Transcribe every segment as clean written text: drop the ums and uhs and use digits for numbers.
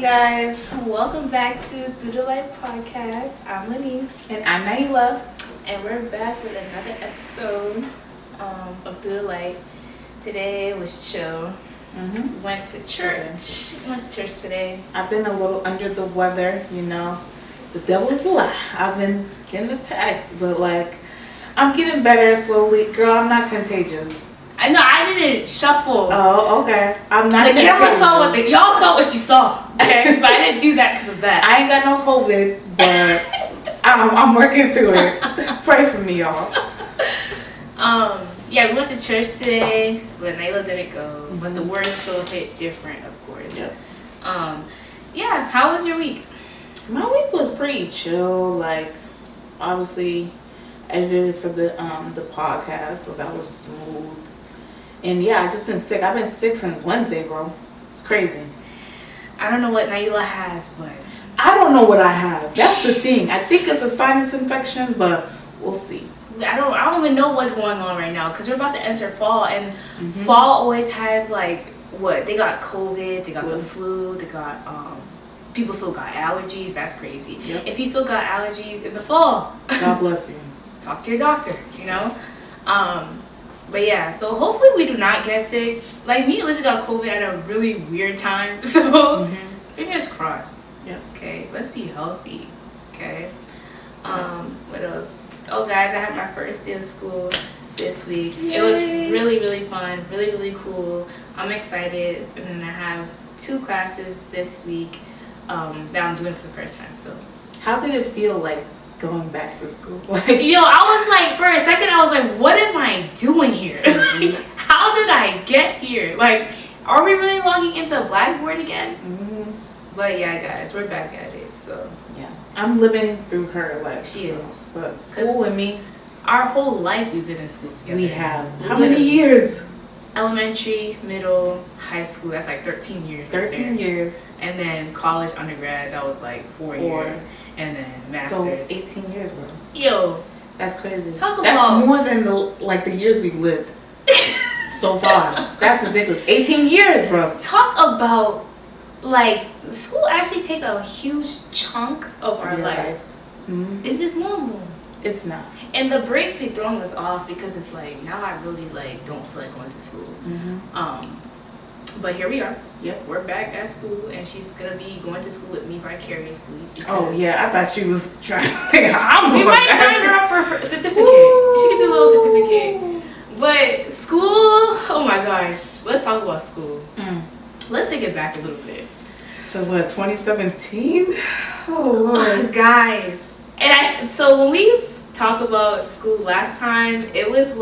guys, welcome back to Through the Light podcast. I'm Lanice. And I'm Naila. And we're back with another episode of Through the Light. Today was chill. Went to church. Today. I've been a little under the weather, you know. The devil is a lie. I've been getting attacked, but I'm getting better slowly. Girl, I'm not contagious. I know, I didn't shuffle. Oh, okay. I'm not contagious. The camera saw y'all saw what she saw, okay? But I didn't do that because of that. I ain't got no COVID, but I'm working through it. Pray for me, y'all. Yeah, we went to church today, but Naila didn't go. But the words still hit different, of course. Yep. Yeah, how was your week? My week was pretty chill. Obviously, edited for the podcast, so that was smooth. And yeah, I've just been sick. I've been sick since Wednesday, bro. It's crazy. I don't know what Naila has, but I don't know what I have. That's the thing. I think it's a sinus infection, but we'll see. I don't even know what's going on right now because we're about to enter fall, and fall always has they got COVID, they got the flu, they got people still got allergies. That's crazy. Yep. If you still got allergies in the fall, God bless you. Talk to your doctor, you know. But yeah, so hopefully we do not get sick. Me and Lizzie got COVID at a really weird time, so fingers crossed. Yep. Okay, let's be healthy. Okay. What else? Oh, guys, I had my first day of school this week. Yay. It was really, really fun, really, really cool. I'm excited, and then I have 2 classes this week that I'm doing for the first time. So, how did it feel going back to school? I was for a second, I was like, what am I doing here? How did I get here? Are we really logging into Blackboard again? But yeah, guys, we're back at it. So yeah, I'm living through her life. She is. But school and me, our whole life we've been in school together. We have. How many years? Elementary, middle, high school. That's 13 years. 13 years. And then college, undergrad. That was 4 years. And then master's. So 18 years, bro. Yo, that's crazy. That's more than the years we've lived so far. That's ridiculous. 18 years, bro. Talk about school actually takes a huge chunk of our life. Is this normal? It's not. And the breaks be throwing us off because it's now I really don't feel like going to school. But here we are. Yep. We're back at school, and she's gonna be going to school with me vicariously. Oh yeah, I thought she was trying to we might sign her up for her certificate. Woo! She can do a little certificate. But school, oh my gosh. Let's talk about school. Let's take it back a little bit. So what, 2017? Oh Lord. Guys. And so when we talked about school last time, it was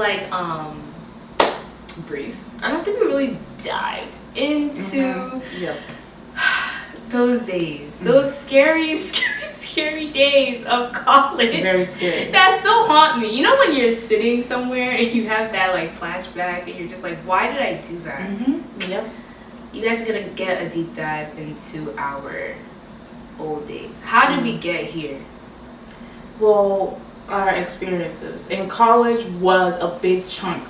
brief. I don't think we really dived into those days. Those scary days of college. Very scary. That still haunt me. You know when you're sitting somewhere and you have that flashback and you're just why did I do that? Yep. You guys are gonna get a deep dive into our old days. How did we get here? Well, our experiences in college was a big chunk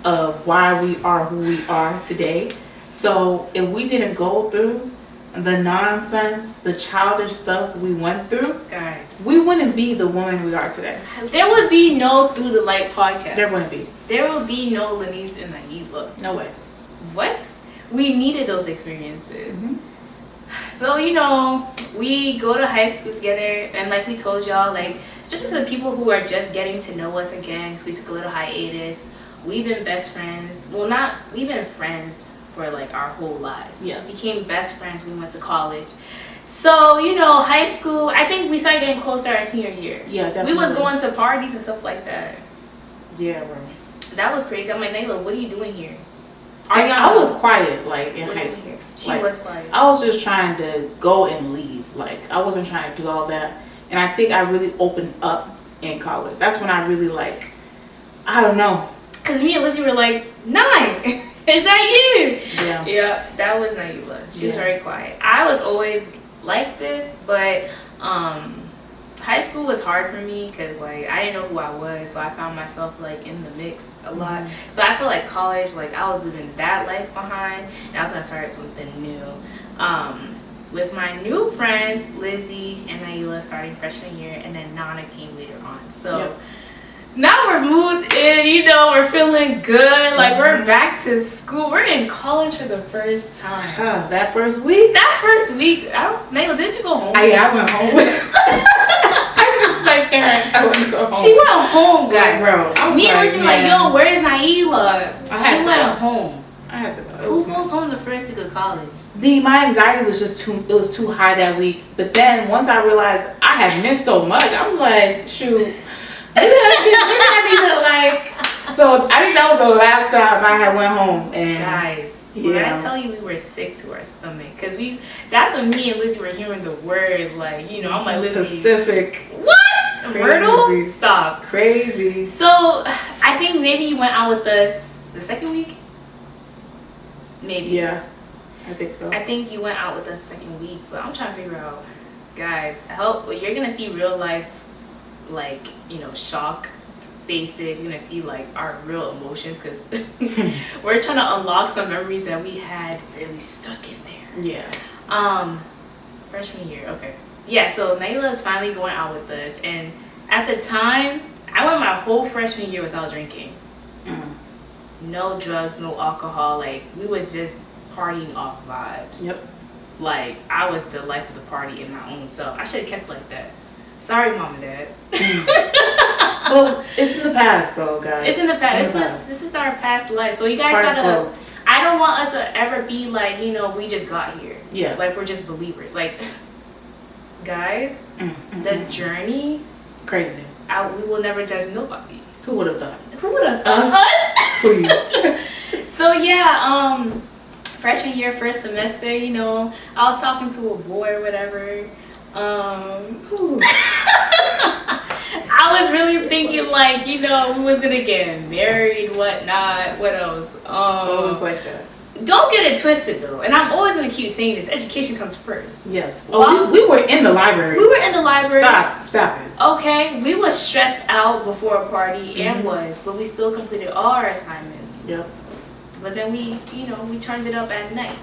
of why we are who we are today. So if we didn't go through the nonsense, the childish stuff we went through, guys, we wouldn't be the woman we are today. There would be no Through the Light podcast. There wouldn't be. There would be no Lanice and Naila. No way. What? We needed those experiences. So, we go to high school together, and we told y'all, especially for the people who are just getting to know us again, because we took a little hiatus, we've been best friends. Well, we've been friends for our whole lives. Yes. We became best friends when we went to college. So, high school, I think we started getting closer our senior year. Yeah, definitely. We was going to parties and stuff like that. Yeah, bro. That was crazy. I'm like, Naila, what are you doing here? I was quiet, in high school. She was quiet. I was just trying to go and leave. I wasn't trying to do all that. And I think I really opened up in college. That's when I really, I don't know. Because me and Lizzie were like, 9. Is that you? Yeah. Yeah, that was Naila. She was very quiet. I was always like this, but high school was hard for me because I didn't know who I was, so I found myself in the mix a lot. So I feel like college, I was living that life behind, and I was gonna start something new. with my new friends, Lizzie and Naila, starting freshman year, and then Nana came later on. So now we're moved in, you know, we're feeling good. Like, we're back to school. We're in college for the first time. That first week? Naila, didn't you go home? I went home. I missed my parents. I wouldn't go home. She went home, guys. Bro, me and Lizzie were like, yo, where's Naila? She went home. I had to go. Who goes home the first week of college? My anxiety was just too high that week. But then once I realized I had missed so much, I was like, shoot. So I think that was the last time I had went home. And guys, when I tell you we were sick to our stomach, because that's when me and Lizzie were hearing the word, like, you know, I'm like, Lizzie, Pacific. What? Myrtle? Stop. Crazy. So I think maybe you went out with us the second week. Maybe. Yeah, I think so. I think you went out with us the second week, but I'm trying to figure out, guys, you're gonna see real life, like, you know, shock faces. You're gonna see like our real emotions, because we're trying to unlock some memories that we had really stuck in there. Yeah. Freshman year, okay. Yeah, so Naila is finally going out with us, and at the time, I went my whole freshman year without drinking. No drugs, no alcohol. Like, we was just partying off vibes. Yep. Like, I was the life of the party in my own self. I should have kept like that. Sorry, Mom and Dad. Well, it's in the past, though, guys. It's in the past. This is our past life. So you guys gotta. I don't want us to ever be like, you know, we just got here. Yeah. Like, we're just believers. Like, guys, the journey. Crazy. We will never judge nobody. Who would have done? Who would have done? Us? Please. So yeah, freshman year, first semester, you know, I was talking to a boy or whatever. I was really thinking, like, you know, we was gonna get married, whatnot. What else? So it was like that. Don't get it twisted though, and I'm always gonna keep saying this: education comes first. Yes. We were in the library. We were in the library. Stop it. Okay, we was stressed out before a party, but we still completed all our assignments. Yep. But then we turned it up at night.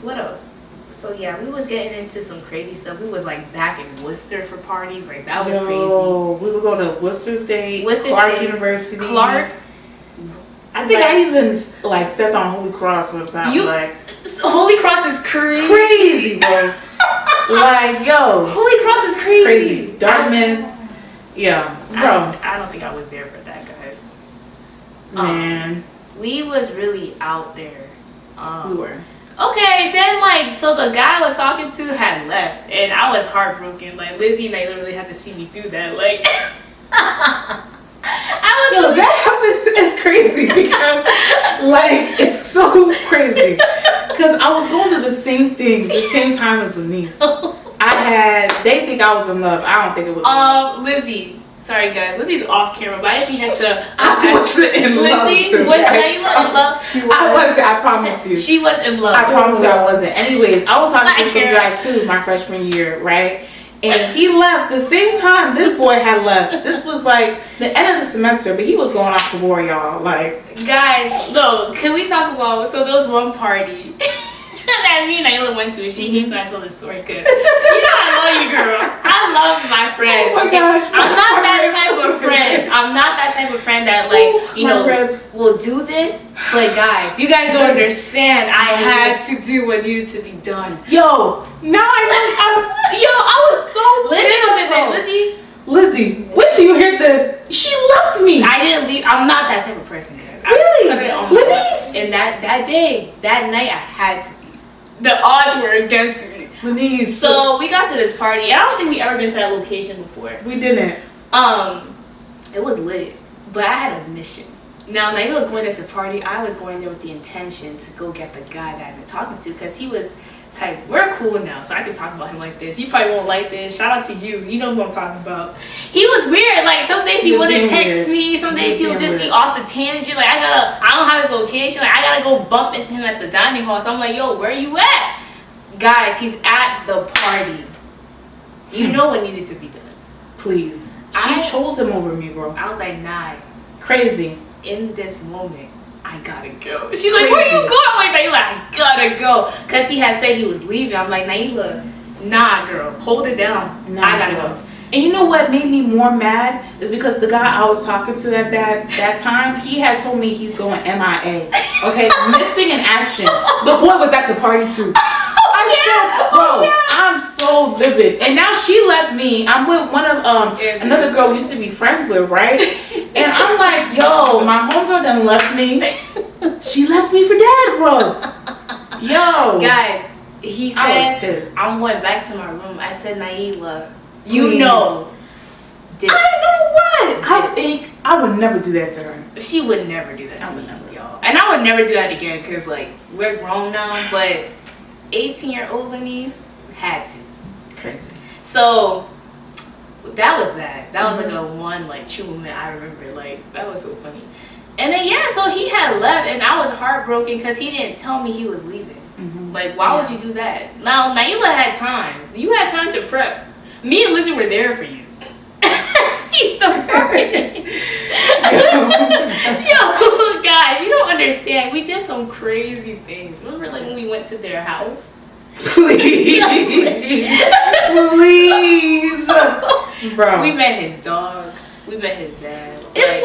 What else? So yeah, we was getting into some crazy stuff. We was like back in Worcester for parties. Like, that was crazy. We would go to Worcester State, Clark University. Clark. I think I even like stepped on Holy Cross one time. Holy Cross is crazy. Crazy, bro. Like, yo. Holy Cross is crazy. Dartmouth. Yeah, bro. I don't think I was there for that, guys. Man. We was really out there. We were. Okay, then, like, so the guy I was talking to had left, and I was heartbroken. Like, Lizzie and I literally had to see me through that. Like, that happened. It's crazy because, like, it's so crazy. Because I was going through the same thing, the same time as Denise. They think I was in love. I don't think it was Lizzie. Sorry, guys. Lizzie's off camera, but I think had to. I wasn't in love. Lizzie, was Naila in love? I wasn't. I promise you. She was in love. I promise you I wasn't. Anyways, I was talking to some guy too my freshman year, right? And he left the same time this boy had left. This was like the end of the semester, but he was going off to war, y'all. Like, guys, no, can we talk about, so there was one party that me and Naila went to. She hates when I tell this story because, you know, I love you, girl. I love my friends. Oh my gosh. I'm not that type of friend. I'm not that type of friend that, like, you know, will do this. But guys, you guys don't understand. I had to do what needed to be done. Yo, now I know. I was so Lizzie was in there. Lizzie, wait till you hear this. She left me. I didn't leave. I'm not that type of person, guys. Really? Lenise? And that day, that night, I had to be. The odds were against me. Lenise. So we got to this party. And I don't think we ever been to that location before. We didn't. It was lit, but I had a mission. Now, Naila was going there to party. I was going there with the intention to go get the guy that I've been talking to, because he was type, we're cool now, so I can talk about him like this. You probably won't like this. Shout out to you. You know who I'm talking about. He was weird. Like, some days he wouldn't text me. Some days he would just be off the tangent. Like, I don't have his location. Like, I gotta go bump into him at the dining hall. So I'm like, yo, where you at? Guys, he's at the party. You know what needed to be done. Please. She chose him over me, bro. I was like, nah. Crazy. In this moment, I I gotta go. She's like, where you going? I'm like, Naila, I gotta go. Because he had said he was leaving. I'm like, Naila, nah, girl, hold it down. Nah, I gotta go. And you know what made me more mad is because the guy I was talking to at that time, he had told me he's going MIA. Okay, missing in action. The boy was at the party too. I said, bro, I'm so livid. And now she left me. I'm with one of another girl we used to be friends with, right? And I'm like, yo, my homegirl done left me. She left me for dead, bro. Yo, guys, he said I'm going back to my room. I said, Naila, you please. know. I know what. I think I would never do that to her. She would never do that to me, y'all. And I would never do that again because, like, we're grown now, but 18-year-old Lenise had to. Crazy. So that was that. That was like a one like true moment I remember. Like that was so funny. And then so he had left, and I was heartbroken because he didn't tell me he was leaving. Like, why would you do that? Now Naila had time. You had time to prep. Me and Lizzie were there for you. He's so funny. Yo, guys, you don't understand. We did some crazy things. Remember, like when we went to their house? Please, please, bro. We met his dog. We met his dad. It's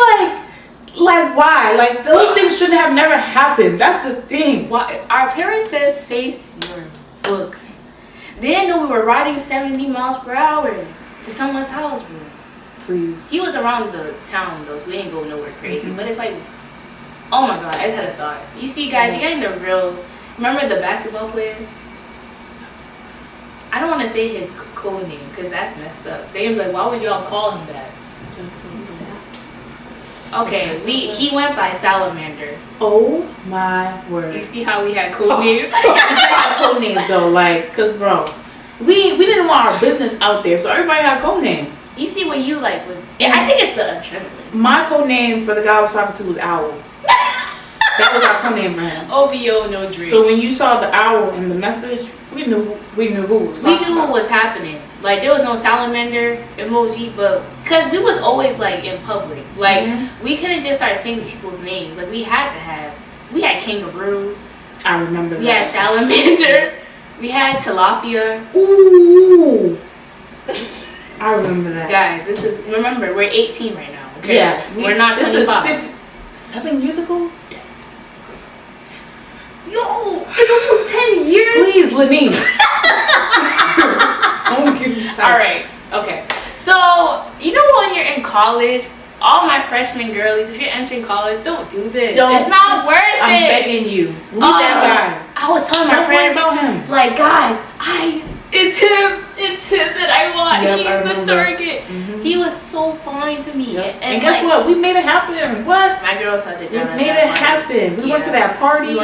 like why? Like those things should have never happened. That's the thing. Why? Our parents said, "Face your books." They didn't know we were riding 70 miles per hour to someone's house, bro. Please. He was around the town though, so we didn't go nowhere crazy. But it's like, oh my god, I just had a thought. You see, guys, you're getting the real. Remember the basketball player? I don't want to say his code name because that's messed up. They'd be like, why would y'all call him that? Okay, he went by Salamander. Oh my word! You see how we had code names? We had code names though, like, cause bro, we didn't want our business out there, so everybody had a code name. You see when you like was? I think it's the adrenaline. My code name for the guy I was talking to was Owl. That was our code name for him. OBO, no dream. So when you saw the owl in the message, we knew who was. We knew what was happening. Like there was no salamander emoji, but because we was always like in public, like we couldn't just start saying these people's names. Like we had kangaroo. I remember that. We had salamander. We had tilapia. Ooh. I remember that. Guys, remember we're 18 right now. Okay. Yeah. We're not 25. This is 7 years ago. Yo, it's almost 10 years. Please, Lenise. Don't give me time. All right. Okay. So you know when you're in college, all my freshman girlies, if you're entering college, don't do this. It's not worth it. I'm begging you. Leave that guy. I was telling my friends about him. Like, guys, it's him that I want. Yep, He's the target. He was so fine to me. Yep. And guess what? We made it happen. What? My girls had it done. We made it happen. We went to that party.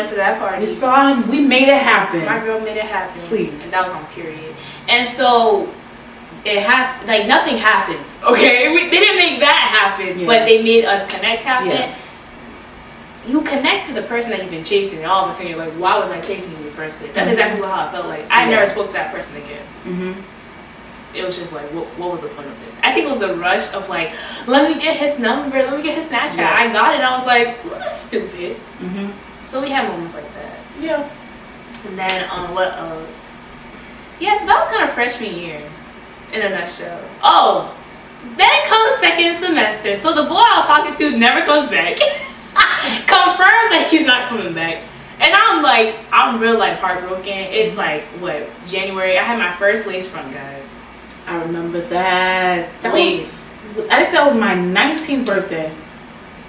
We saw him. We made it happen. My girl made it happen. Please. And that was on period. And so it happened. Like nothing happened. Okay, they didn't make that happen, but they made us connect happen. Yeah. You connect to the person that you've been chasing, and all of a sudden you're like, why was I chasing you in the first place? That's exactly how I felt like. I never spoke to that person again. It was just like, what was the point of this? I think it was the rush of like, let me get his number, let me get his Snapchat. I got it, I was like, this is stupid. So we had moments like that. Yeah. And then what else? Yeah, so that was kind of freshman year in a nutshell. Oh, then comes second semester. So the boy I was talking to never comes back. Confirms that he's not coming back. And I'm real like heartbroken. It's like what, January. I had my first lace front, guys. I remember that. I think that was my 19th birthday.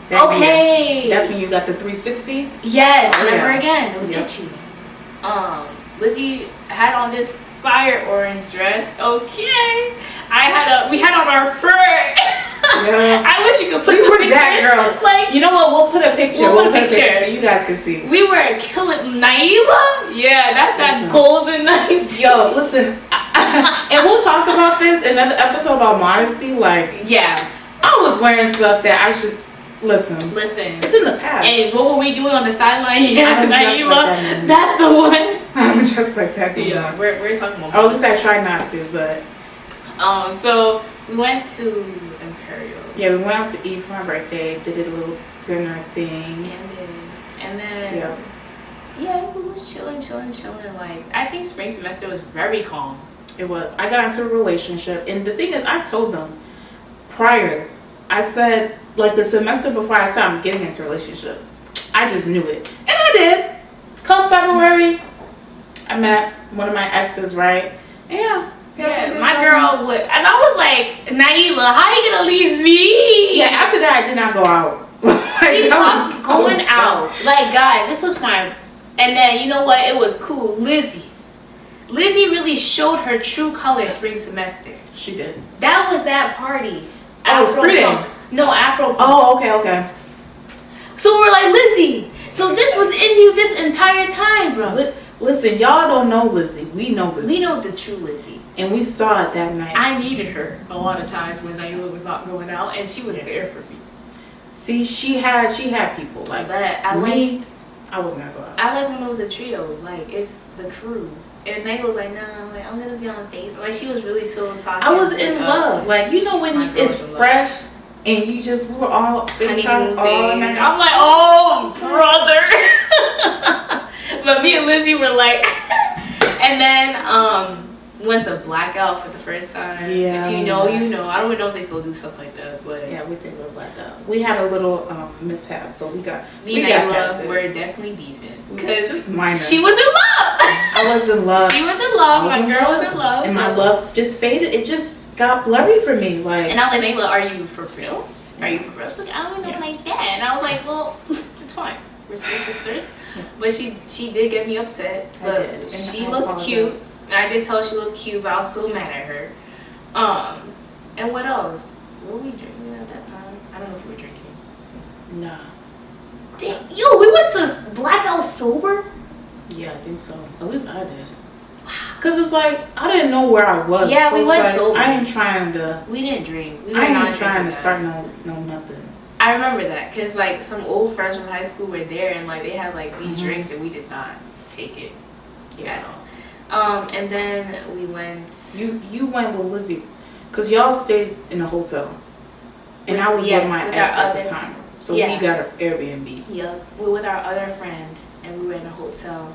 Year. That's when you got the 360? Yes, never again. It was itchy. Lizzie had on this fire orange dress. Okay. We had on our fur. Yeah. I wish you could put the picture. That girl. Like, you know what? We'll put a picture. We'll put a picture so you guys can see. We were killing Naila. Yeah, that's that golden night. Yo, listen. And we'll talk about this in another episode about modesty. Like, I was wearing stuff that I should listen. It's in the past. And what were we doing on the sideline? Yeah, Naila. That's the one. I'm just like that. Yeah, we're talking about. At least I tried not to, but. So we went to Imperial. Yeah, we went out to eat for my birthday. Did a little dinner thing. And then yeah, it was chilling. Like, I think spring semester was very calm. It was. I got into a relationship, and the thing is, I told them prior. I said, like, the semester before I said I'm getting into a relationship. I just knew it, and I did. Come February, I met one of my exes, right? Yeah, my girl would, and I was like, Naila, how you gonna leave me? Yeah, after that, I did not go out. She stopped going out. Like, guys, this was my, and then, you know what? It was cool. Lizzie really showed her true colors spring semester. She did. That was that party. Oh, spring day. No, Afro punk. Oh, okay. So we're like, Lizzie, so this was in you this entire time, bro. Listen, y'all don't know Lizzie. We know Lizzie. We know the true Lizzie. And we saw it that night. I needed her a lot of times when Naila was not going out, and she was there for me. See, she had people like. But I wasn't gonna go out. I like when it was a trio. Like, it's the crew. And Naila was like, nah, like, I'm gonna be on face. Like, she was really pillow talking. I was in love. Like, you know when it's fresh and you just, we were all honeymoon all night. I'm like, oh, brother. But me and Lizzie were like, and then went to blackout for the first time. Yeah. If you know, you know. I don't even know if they still do stuff like that, but yeah, we did go blackout. We had a little mishap, but we got past it. We're definitely beefing because she was in love. I was in love. She was in love. My girl was in love. And my love just faded. It just got blurry for me. Like, and I was like, Naila, are you for real? Are you for real? She's like, I don't know what I did. And I was like, well, it's fine. We're still sisters. Yeah. But she did get me upset. But she looked cute. And I did tell her she looked cute, but I was still mad at her. And what else? Were we drinking at that time? I don't know if we were drinking. Nah. Damn, yo, we went to blackout sober? Yeah, I think so. At least I did. Cause it's like I didn't know where I was. Yeah, so we went like, sober. I ain't trying to. We didn't drink. We were not trying to start no nothing. I remember that because like some old friends from high school were there and like they had like these drinks and we did not take it at all. And then we went. You went with Lizzie, cause y'all stayed in a hotel, and I was with my ex at the time, so we got an Airbnb. Yeah, we were with our other friend and we were in a hotel.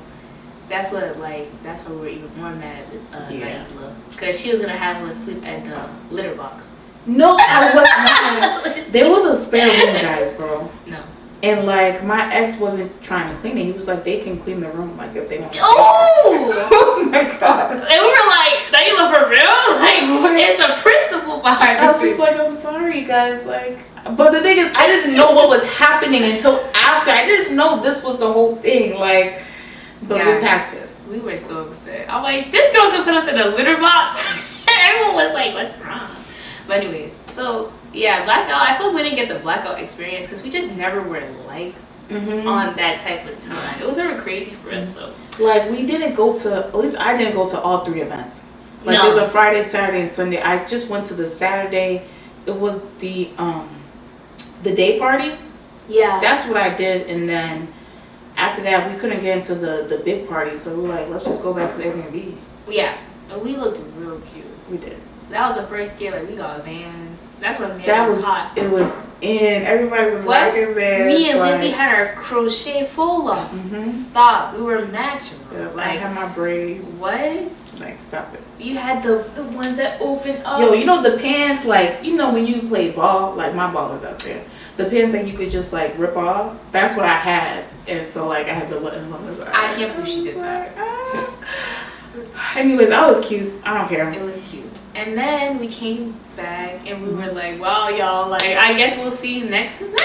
That's where we were even more mad at Naila, cause she was gonna have us sleep at the litter box. No, I was not. There was a spare room, guys, bro. No. And like my ex wasn't trying to clean it. He was like, they can clean the room like if they want to. Oh! Oh my god. And we were like, Naila, for real? Like, it's the principle behind it. I was just like, I'm sorry, guys. Like, but the thing is, I didn't know what was happening until after. I didn't know this was the whole thing. Like, but we passed it. We were so upset. I'm like, this girl could put us in a litter box. And everyone was like, what's wrong? But anyways, so yeah, blackout. I feel like we didn't get the blackout experience because we just never were like on that type of time. It was never crazy for us. So like we didn't go to. At least I didn't go to all 3 events. Like there's a Friday, Saturday, and Sunday. I just went to the Saturday. It was the day party. Yeah, that's what I did, and then after that we couldn't get into the big party, so we were like, let's just go back to the Airbnb. Yeah, and we looked real cute. We did. That was the first year, like, we got Vans. That's when Vans was hot. It was in. Everybody was rocking Vans. Me and Lizzie had our crochet full ups. Stop. We were matching. Yeah, like, I had my braids. What? Like, stop it. You had the ones that open up. Yo, you know the pants, like, you know when you played ball, like my ball was out there. The pants that you could just, like, rip off, that's what I had. And so, like, I had the buttons on the side. I can't believe she did that. Anyways, I was cute. I don't care. It was cute. And then we came back and we were like, wow, y'all, like, I guess we'll see you next semester.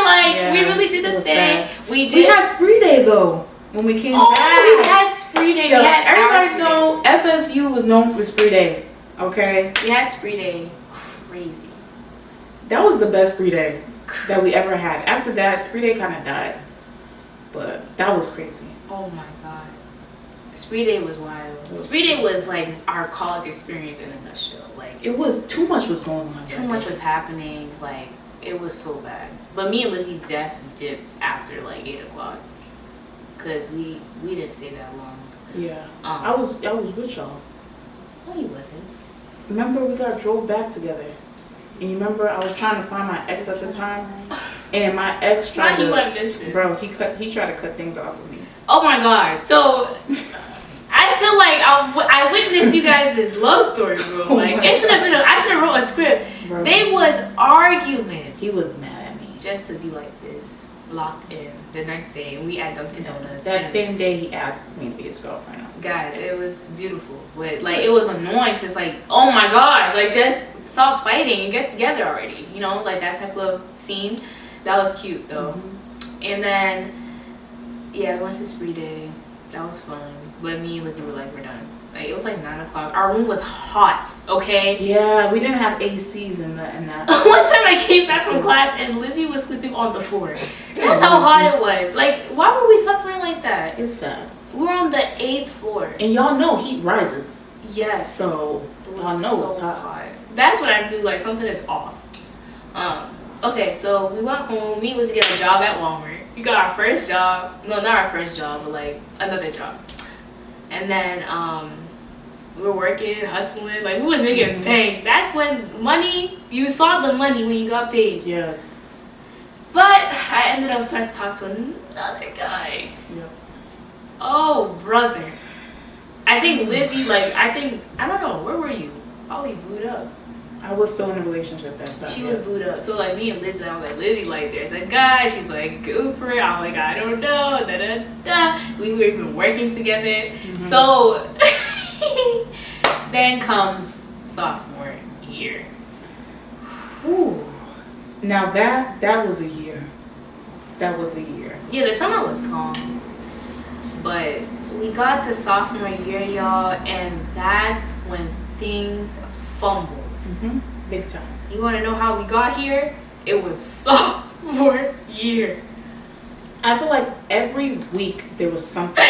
Like, we really did a thing. Sad. We had Spree Day, though, when we came back. We had Spree Day. Yo, everybody know FSU was known for Spree Day, okay? We had Spree Day. Crazy. That was the best Spree Day that we ever had. After that, Spree Day kind of died. But that was crazy. Oh, my God. Spree Day was wild. Spree Day was like our college experience in a nutshell. Like, it was too much was going on. Too much was happening. Like, it was so bad. But me and Lizzie definitely dipped after like 8 o'clock because we didn't stay that long. Yeah. I was with y'all. No, you wasn't. Remember we drove back together. And you remember I was trying to find my ex at the time? And my ex tried he went missing. Bro, he tried to cut things off of me. Oh my god. So I feel like I witnessed you guys' love story, bro. Like it should have been I should have wrote a script. Bro. They was arguing. He was mad at me. Just to be like this, locked in. The next day, and we at Dunkin' Donuts. That same day, he asked me to be his girlfriend. Guys, it was beautiful, but like it was annoying because like, oh my gosh, like just stop fighting and get together already. You know, like that type of scene. That was cute though. Mm-hmm. And then, yeah, we went to Spree Day. That was fun. But me and Lizzie were like, we're done. Like it was like 9 o'clock. Our room was hot. Okay. Yeah, we didn't have ACs in that. One time I came back from class and Lizzie was sleeping on the floor. That's how hot it was. Like, why were we suffering like that? It's sad. We were on the 8th floor. And y'all know heat rises. Yes. So y'all know so it's hot. That's when I knew like something is off. Okay, so we went home. Me and Lizzie got a job at Walmart. We got our first job. No, not our first job, but like another job. And then we were working, hustling, like we was making bank. That's when you saw the money when you got paid. Yes. But I ended up starting to talk to another guy. Yep. Oh, brother. I think Lizzie, I don't know, where were you? Probably booed up. I was still in a relationship that time. She was booed up. So like me and Lizzie, I was like, Lizzie, like there's a guy. She's like, go for it. I'm like, I don't know. Da da da. We were even working together. Mm-hmm. So then comes sophomore year. Ooh. Now that was a year. That was a year. Yeah, the summer was calm. But we got to sophomore year, y'all, and that's when things fumbled. Mm-hmm. Big time. You want to know how we got here? It was sophomore year. I feel like every week there was something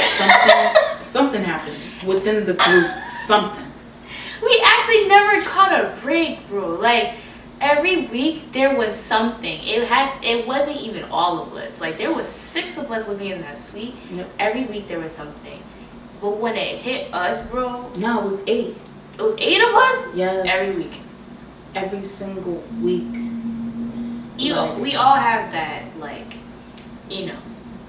happened within the group. Something. We actually never caught a break, bro. Like every week there was something. It wasn't even all of us. Like there was 6 of us living in that suite. Yep. Every week there was something. But when it hit us, bro. No, it was 8. It was 8 of us? Yes. Every week. Every single week. You know, we all have that, like, you know,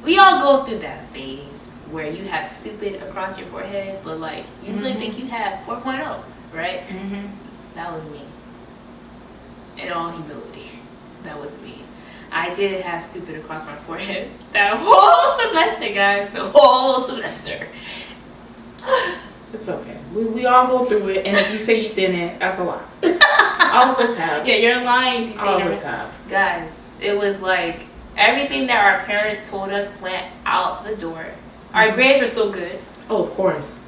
we all go through that phase where you have stupid across your forehead, but like, you really think you have 4.0, right? Mm-hmm. That was me. In all humility, that was me. I did have stupid across my forehead that whole semester, guys. The whole semester. It's okay. We all go through it, and if you say you didn't, that's a lie. All of us have. Yeah, you're lying. All of us have. Guys, it was like everything that our parents told us went out the door. Our grades were so good. Oh, of course.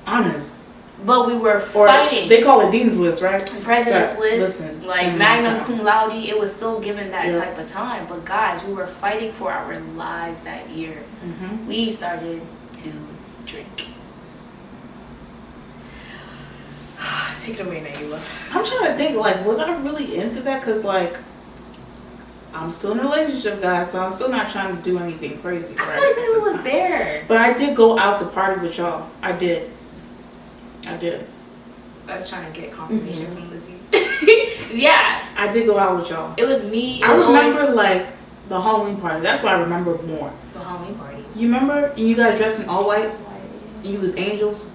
Honors. But we were fighting. They call it Dean's List, right? President's List. Listen, like Magna Cum Laude. It was still given that type of time. But guys, we were fighting for our lives that year. Mm-hmm. We started to drink. Take it away, Naila. I'm trying to think, like, was I really into that? Because, like, I'm still in a relationship, guys, so I'm still not trying to do anything crazy, right? I feel like it was there. But I did go out to party with y'all. I did. I was trying to get confirmation from Lizzie. Yeah. I did go out with y'all. It was me. I remember, like, the Halloween party. That's what I remember more. The Halloween party. You remember? You guys dressed in all white? You was angels?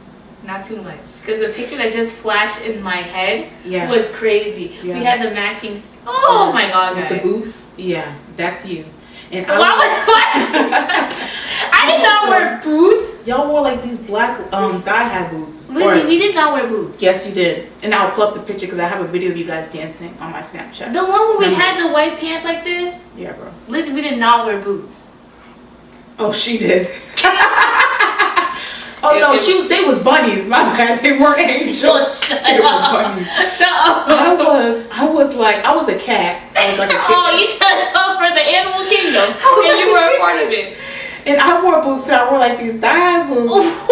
Not too much, because the picture that just flashed in my head was crazy. Yeah. We had the matching. Oh my god, guys! With the boots, yeah, that's you. And why was flashing? I did not wear boots. Y'all wore like these black thigh-high boots. Lizzie, we did not wear boots. Yes, you did. And I'll pull up the picture because I have a video of you guys dancing on my Snapchat. The one where we had the white pants like this. Yeah, bro. Lizzie, we did not wear boots. Oh, she did. Oh no, they was bunnies. My bad. They weren't angels. Shut they up. were bunnies. Shut up. I was a cat. I was like a kid. Oh, you shut up for the animal kingdom. And you were a part of it. And I wore boots, so I wore like these thigh boots.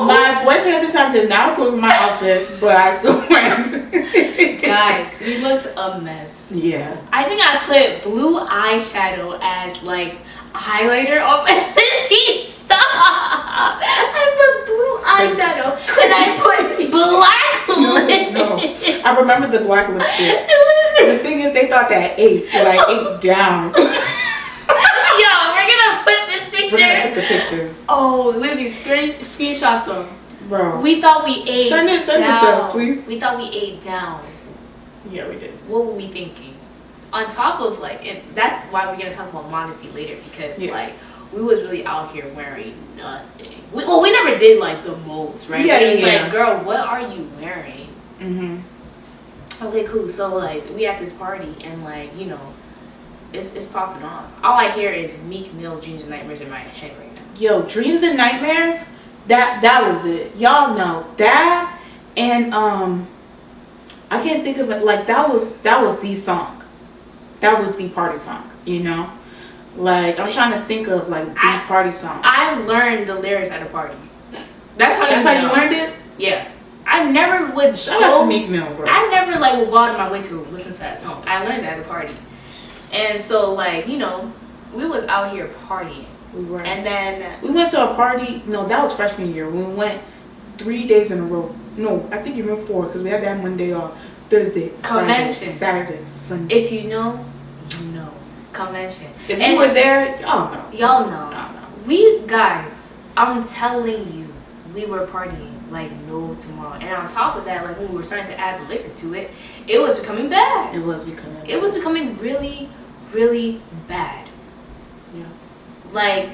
My boyfriend at the time did not approve of my outfit, but I still went. Guys, we looked a mess. Yeah. I think I put blue eyeshadow as like highlighter on my face. Stop! I put blue eyeshadow and I put black lip. No. I remember the black lipstick. Listen, The thing is, they thought that 8, like 8 down. Yo, we're gonna put this picture. We're gonna put the pictures. Oh, Lizzie, screenshot them. Bro. We thought we ate send it to us, please. We thought we ate down. Yeah, we did. What were we thinking? On top of like, and that's why we're gonna talk about modesty later, because like we was really out here wearing nothing. We never did like the most, right? Yeah, but it's like, girl, what are you wearing? Okay, cool. So like we at this party and like, you know, it's popping off. All I hear is Meek Mill Dreams and Nightmares in my head right now. Yo, Dreams and Nightmares, that was it. Y'all know that, and I can't think of it. Like that was the song. That was the party song. You know, like I'm trying to think of like the party song. I learned the lyrics at a party. That's how you learned it. Yeah. I never would Shout out to Meek Mill, bro. I never like would go out of my way to listen to that song. I learned that at a party. And so like, you know, we was out here partying. We were. And then we went to a party. No, that was freshman year. We went 3 days in a row. No, I think even 4 because we had that Monday off. Thursday, Friday, Saturday, Sunday. If you know, you know. Convention. If you were there, y'all know. Y'all know. We guys, I'm telling you, we were partying like no tomorrow. And on top of that, like when we were starting to add the liquor to it, it was becoming bad. It was becoming bad. It was becoming really, really bad. Yeah. Like,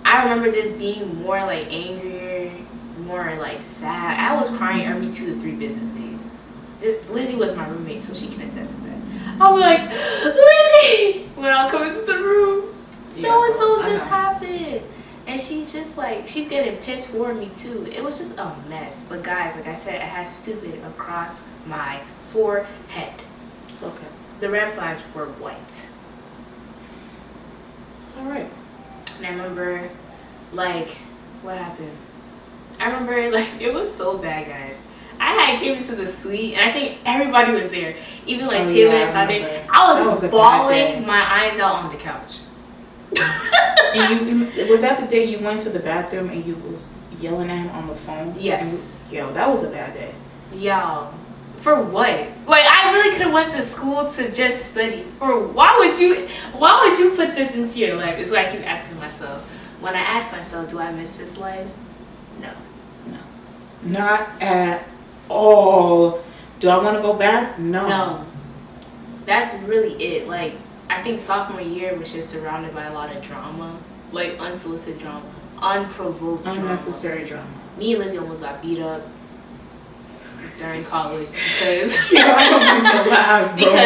I remember just being more like angrier, more like sad. I was crying every 2 to 3 business days. Lizzie was my roommate, so she can attest to that. I was like, Lizzie! When I'll come into the room, so-and-so just happened. And she's just like, she's getting pissed for me too. It was just a mess. But guys, like I said, it has stupid across my forehead. It's okay. The red flags were white. It's alright. And I remember, like, what happened? I remember, like, it was so bad, guys. I had came into the suite, and I think everybody was there. Even, like, Taylor and Sade. I was bawling my eyes out on the couch. And was that the day you went to the bathroom and you was yelling at him on the phone? Yes. Yo, that was a bad day. Yo. For what? Like, I really could have went to school to just study. Why would you put this into your life? Is what I keep asking myself. When I ask myself, do I miss this life? No. Not at all. Do I want to go back? No. That's really it. Like, I think sophomore year was just surrounded by a lot of drama. Like, unsolicited drama. Unprovoked drama. Unnecessary drama. Me and Lizzie almost got beat up during college because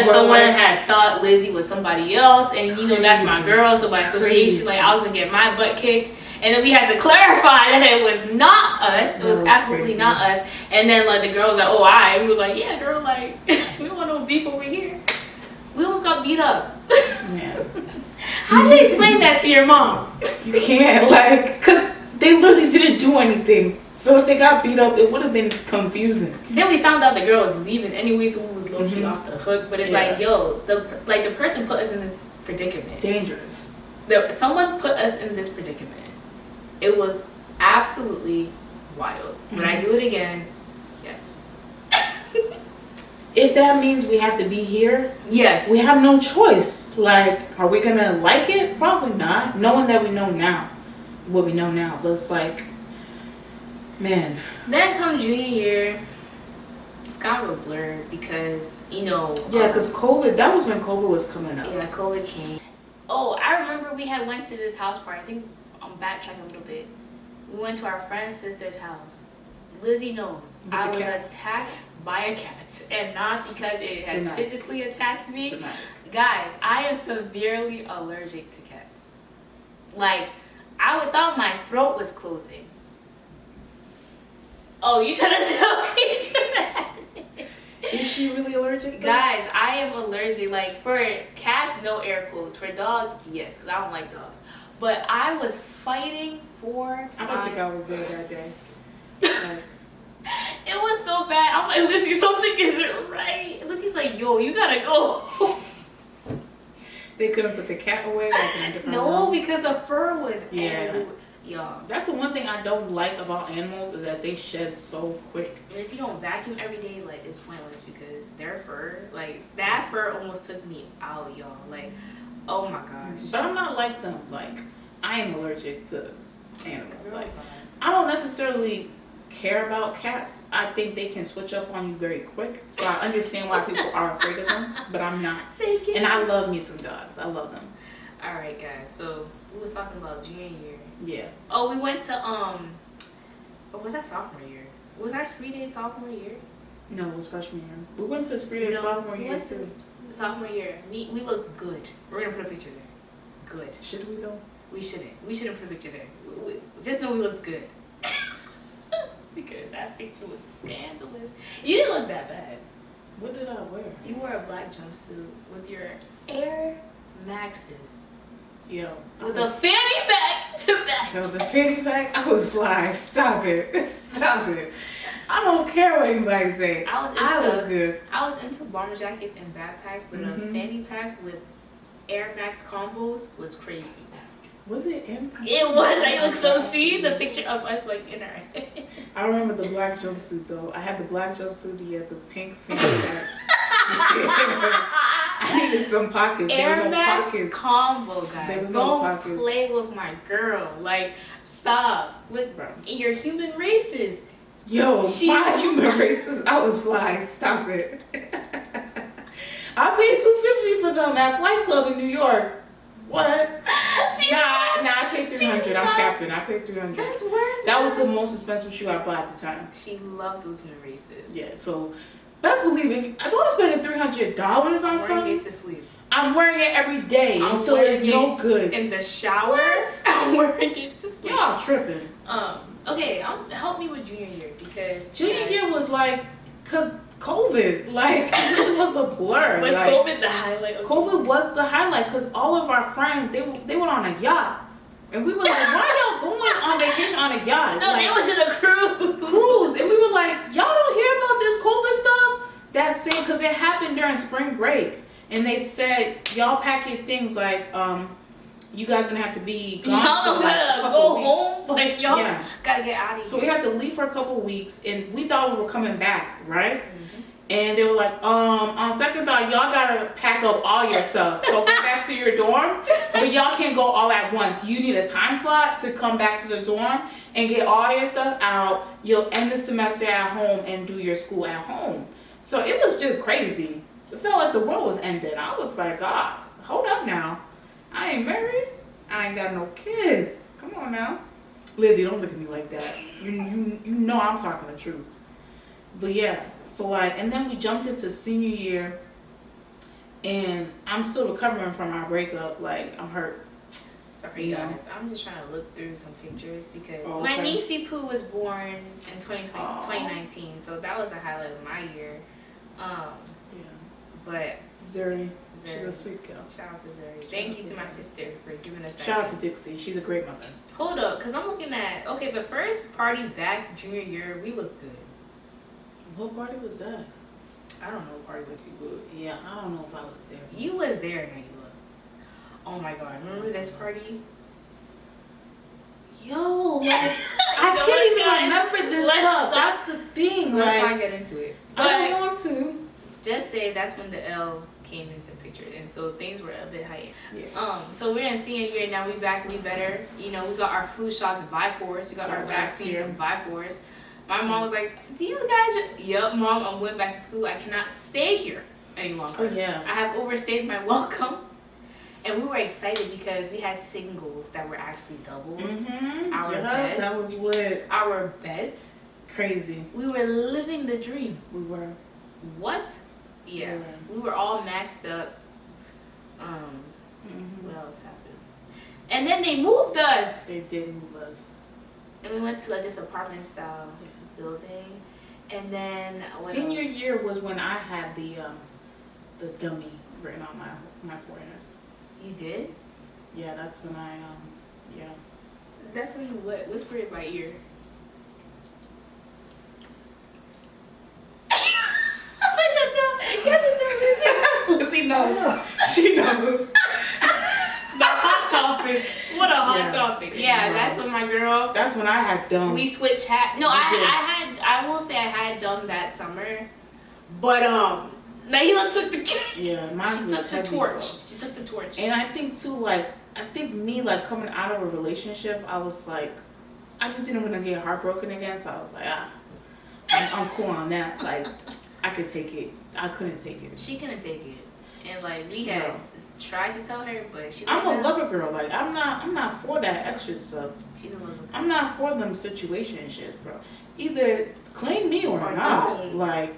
someone had thought Lizzie was somebody else, and you know that's my girl, so by association, like I was gonna get my butt kicked, and then we had to clarify that it was not us. It was absolutely not us. And then like the girl was like, "Oh, we were like, yeah, girl, like we don't want no beef over here." We almost got beat up. Man. How do you explain that to your mom? You can't, like, cause they literally didn't do anything. So if they got beat up, it would have been confusing. Then we found out the girl was leaving anyway, so we was low key off the hook. But it's like, yo, the person put us in this predicament. Dangerous. Someone put us in this predicament. It was absolutely wild. When I do it again, yes. If that means we have to be here, yes, we have no choice. Like, are we gonna like it? Probably not. Knowing that we know now, what we know now, but it's like, man. Then come junior year, it's kind of a blur because, you know. Yeah, because COVID, that was when COVID was coming up. Yeah, COVID came. Oh, I remember we had went to this house party. I think I'm backtracking a little bit. We went to our friend's sister's house. Lizzie knows. I was attacked by a cat, and not because it has physically attacked me. Dramatic. Guys, I am severely allergic to cats. Like, I thought my throat was closing. Oh, you trying to tell me? Is she really allergic? Guys, I am allergic. Like, for cats, no air quotes. For dogs, yes, because I don't like dogs. But I was fighting for. I don't think I was there that day. It was so bad. I'm like, Lizzie, something isn't right. Lizzie's like, yo, you gotta go. They couldn't put the cat away? Like in a different room? Because the fur was everywhere. Y'all. That's the one thing I don't like about animals is that they shed so quick. And if you don't vacuum every day, like, it's pointless because their fur, like, that fur almost took me out, y'all. Like, oh my gosh. But I'm not like them. Like, I am allergic to animals. Like, I don't necessarily care about cats. I think they can switch up on you very quick. So I understand why people are afraid of them, but I'm not. Thank you. And I love me some dogs. I love them. All right, guys. So we was talking about junior year. Yeah. Oh, we went to what was that sophomore year? Was our spree day sophomore year? No, it was freshman year. We went to spree day sophomore year too. Sophomore year. We looked good. We're gonna put a picture there. Good. Should we though? We shouldn't. We shouldn't put a picture there. Just know we looked good. Because that picture was scandalous. You didn't look that bad. What did I wear? You wore a black jumpsuit with your Air Maxes. Yo. With a fanny pack to match. Yo, the fanny pack, I was fly. Stop it. Stop it. I don't care what anybody say. I look good. I was into bomber jackets and backpacks, but a fanny pack with Air Max combos was crazy. Was it in? It was. I look so. See the picture of us like in our. I remember the black jumpsuit though. I had the black jumpsuit. You had the pink fanny pack. I needed some pockets. Air there was no Max pockets. combo, guys. There was Don't no pockets. play with my girl. Like, stop with your human races. Yo, my human races. I was fly. Stop it. I paid $250 for them at Flight Club in New York. What? Nah, I paid $300. I'm capping. I paid $300. That's worse. That was the most expensive shoe I bought at the time. She loved those human races. Yeah, so best believe if I'm spending $300 on something, wearing it to sleep. I'm wearing it every day until it's no good. In the shower, I'm wearing it to sleep. Y'all tripping. Okay, help me with junior year because junior year was like, cause COVID, like it was a blur. Was like, COVID the highlight? Okay. COVID was the highlight because all of our friends they went on a yacht, and we were like, why y'all going on vacation on a yacht? No, like, it was in a cruise, and we were like, y'all don't hear about this COVID stuff? That's same because it happened during spring break, and they said y'all pack your things like you guys gonna have to be gone y'all for like a couple go weeks. home, like y'all gotta get out of here. So we had to leave for a couple weeks, and we thought we were coming back, right? And they were like, on second thought, y'all gotta pack up all your stuff. So go back to your dorm, but y'all can't go all at once. You need a time slot to come back to the dorm and get all your stuff out. You'll end the semester at home and do your school at home. So it was just crazy. It felt like the world was ending. I was like, hold up now. I ain't married. I ain't got no kids. Come on now. Lizzie, don't look at me like that. You know I'm talking the truth. But yeah, so like, and then we jumped into senior year, and I'm still recovering from our breakup. Like, I'm hurt. Sorry, guys. I'm just trying to look through some pictures because okay. my niece Pooh was born in 2019, so that was the highlight of my year. But Zuri, she's a sweet girl. Shout out to Zuri. Thank you to my sister for giving us that. Shout out to Dixie. She's a great mother. Hold up, because I'm looking at, okay, the first party back junior year, we looked good. What party was that? I don't know what party went to, but yeah, I don't know if I was there. You was there, Naila. Oh my God, remember this party? Yo, like, I can't even remember this stuff. That's the thing. Let's like, not get into it. But I don't want to. Just say that's when the L came into the picture, and so things were a bit heightened. Yeah. So we're in senior year now. We back, we better. You know, we got our flu shots by force. We got our vaccine by force. My mom was like, "Do you guys?" Yup, Mom. I'm going back to school. I cannot stay here any longer. Oh yeah. I have overstayed my welcome. And we were excited because we had singles that were actually doubles. Our beds. That was lit. Our beds. Crazy. We were living the dream. We were. What? Yeah. We were all maxed up. What else happened? And then they moved us. They did move us. And we went to like this apartment style building. And then senior year was when I had the dummy written on my forehead. You did? Yeah, that's when I yeah. That's when you what? Whisper in my ear. You have to tell Lizzie. Lizzie knows. She knows. The hot topic. What a hot hot topic. Yeah, that's when my girl. That's when I had dumb. We switched hat. No, I will say I had dumb that summer, but Naila took the. Yeah, mine she was took the heavy, torch. bro. She took the torch. And I think too, like, me, like, coming out of a relationship, I was like, I just didn't want to get heartbroken again, so I was like, I'm cool on that. Like, I could take it. I couldn't take it. She couldn't take it, and like we had tried to tell her, but she. I'm a lover girl. Like, I'm not for that extra stuff. She's a lover girl. I'm not for them situationships, bro. Either claim me or not. Don't. Like,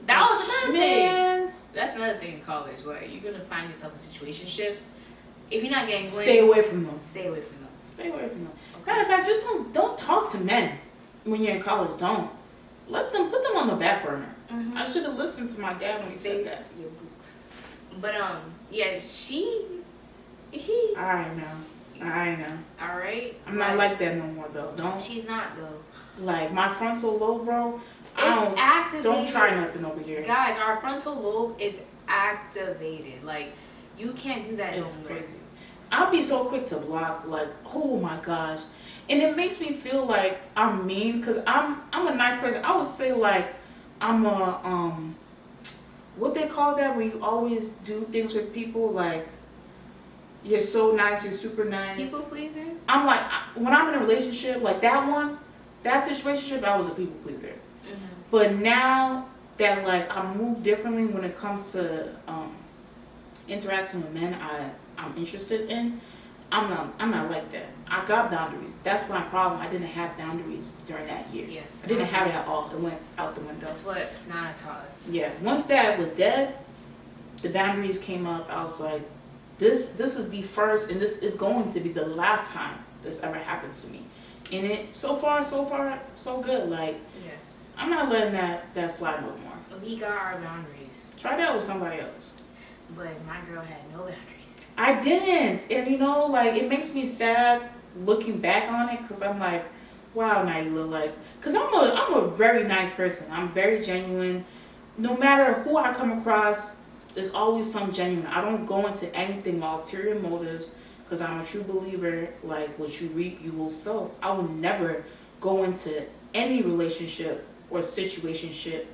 that was another man. thing. That's another thing in college. Like, you're gonna find yourself in situationships. If you're not getting claimed, stay away from them. Stay away from them. Stay away from them. Okay. Matter of fact, just don't talk to men when you're in college. Don't put them on the back burner. Mm-hmm. I should have listened to my dad when he said that. Your books. But yeah, he. I know. All right. I'm not like that no more though. Don't. She's not though. Like my frontal lobe, bro. It's activated. Don't try nothing over here, guys. Our frontal lobe is activated. Like you can't do that. It's crazy. I'll be so quick to block. Like, oh my gosh, and it makes me feel like I'm mean because I'm a nice person. I would say like I'm a what they call that when you always do things with people like you're so nice, you're super nice. People pleasing. I'm like when I'm in a relationship like that situationship, I was a people pleaser. Mm-hmm. But now that like I move differently when it comes to interacting with men I'm interested in, I'm not like that. I got boundaries. That's my problem. I didn't have boundaries during that year. Yes. I didn't have it at all. It went out the window. That's what Nana taught us. Yeah. Once that was dead, the boundaries came up. I was like, this is the first and this is going to be the last time this ever happens to me. And it so far so good. Like yes. I'm not letting that slide no more. We got our boundaries. Try that with somebody else. But my girl had no boundaries. I didn't, and like it makes me sad looking back on it because I'm like, wow, Naila, like, because I'm a very nice person. I'm very genuine. No matter who I come across, there's always some genuine. I don't go into anything ulterior motives because I'm a true believer. Like what you reap, you will sow. I will never go into any relationship or situationship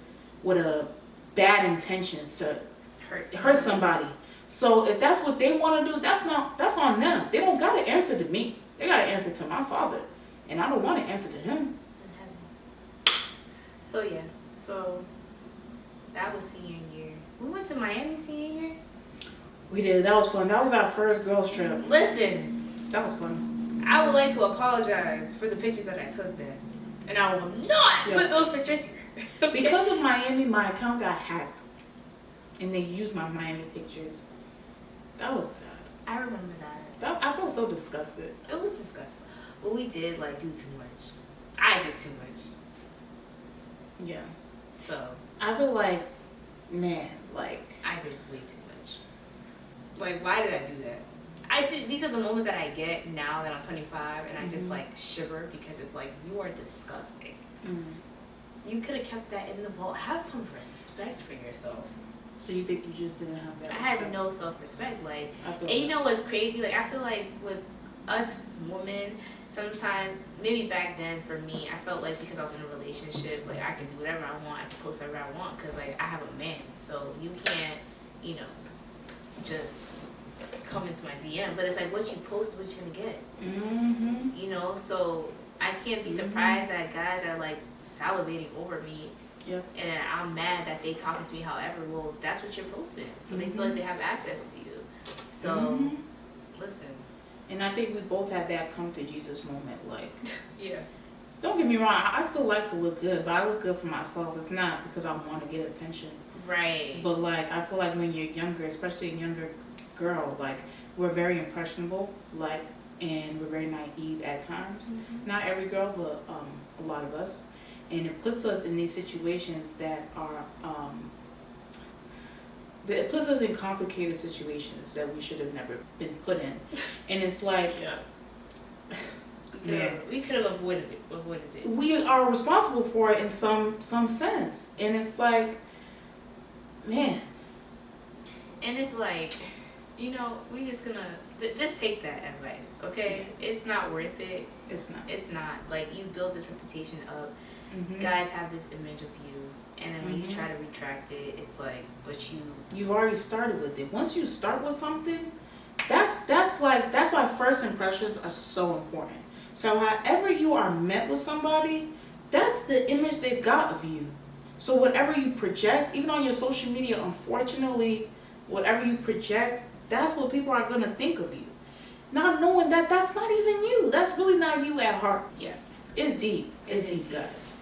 with a bad intentions to hurt somebody. So if that's what they want to do, that's on them. They don't gotta answer to me. They gotta answer to my Father, and I don't want to answer to him. So yeah, that was senior year. We went to Miami senior year. We did. That was fun. That was our first girls trip. Listen, that was fun. I would like to apologize for the pictures that I took then, and I will not put those pictures here. Okay? Because of Miami, my account got hacked, and they used my Miami pictures. That was sad. I remember that. I felt so disgusted. It was disgusting. But we did like do too much. I did too much. Yeah. So I feel like, man, like I did way too much. Like, why did I do that? I see these are the moments that I get now that I'm 25, and I just like shiver because it's like you are disgusting. You could have kept that in the vault. Have some respect for yourself. So you think you just didn't have that? I had no self-respect. Like, and that. you know what's crazy? Like, I feel like with us women, sometimes, maybe back then for me, I felt like because I was in a relationship, like I could do whatever I want, I could post whatever I want, because like I have a man, so you can't, just come into my DM. But it's like what you post is what you're gonna get. So I can't be surprised that guys are like salivating over me. Yep. And then I'm mad that they talking to me however. Well, that's what you're posting. So they feel like they have access to you. So, listen. And I think we both had that come to Jesus moment. Like, yeah. Don't get me wrong. I still like to look good, but I look good for myself. It's not because I want to get attention. Right. But like, I feel like when you're younger, especially a younger girl, like we're very impressionable, like, and we're very naive at times. Not every girl, but a lot of us. And it puts us in these situations that are, it puts us in complicated situations that we should have never been put in. And it's like, we could have avoided it. We are responsible for it in some sense. And it's like, man. And it's like, you know, we just gonna just take that advice, okay? Yeah. It's not worth it. It's not. It's not. Like, you build this reputation up. Mm-hmm. Guys have this image of you, and then when you Mm-hmm. try to retract it, it's like, but You already started with it. Once you start with something, that's why first impressions are so important. So however you are met with somebody, that's the image they've got of you. So whatever you project, even on your social media, unfortunately, whatever you project, that's what people are gonna think of you. Not knowing that that's not even you. That's really not you at heart. yeah. It's deep. It's It is deep, guys.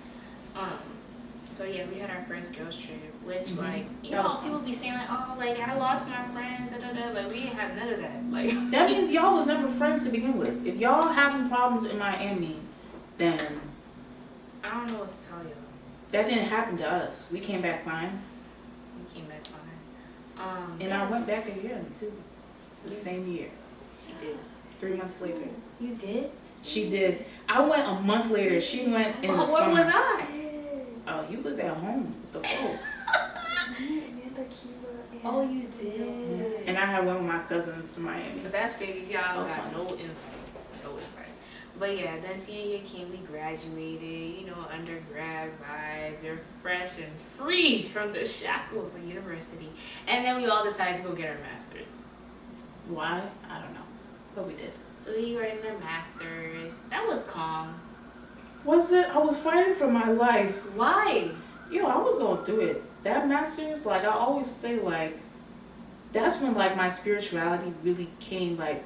So yeah, we had our first girls trip, which Mhm. like, you That know, was people fun. be saying like, oh, like I lost my friends, da da da. Like we didn't have none of that. Like That means y'all was never friends to begin with. If y'all having problems in Miami, then I don't know what to tell y'all. that didn't happen to us. We came back fine. We came back fine. And I went back again too. The Yeah. same year. She did. 3 months later. You did? She did. I went a month later. She went in the Where summer. was I? Oh, you was at home with the folks. Oh, you did. And I had one of my cousins to Miami. But that's crazy. See, I That was got fun. no invite. No invite. But yeah, then senior year came, we graduated, you know, undergrad vibes. We're fresh and free from the shackles of university. And then we all decided to go get our masters. Why? I don't know. But we did. So we were in our masters. That was calm. Was it? I was fighting for my life. Why? Yo, I was going through it. That master's, like, I always say, like, that's when, like, my spirituality really came, like,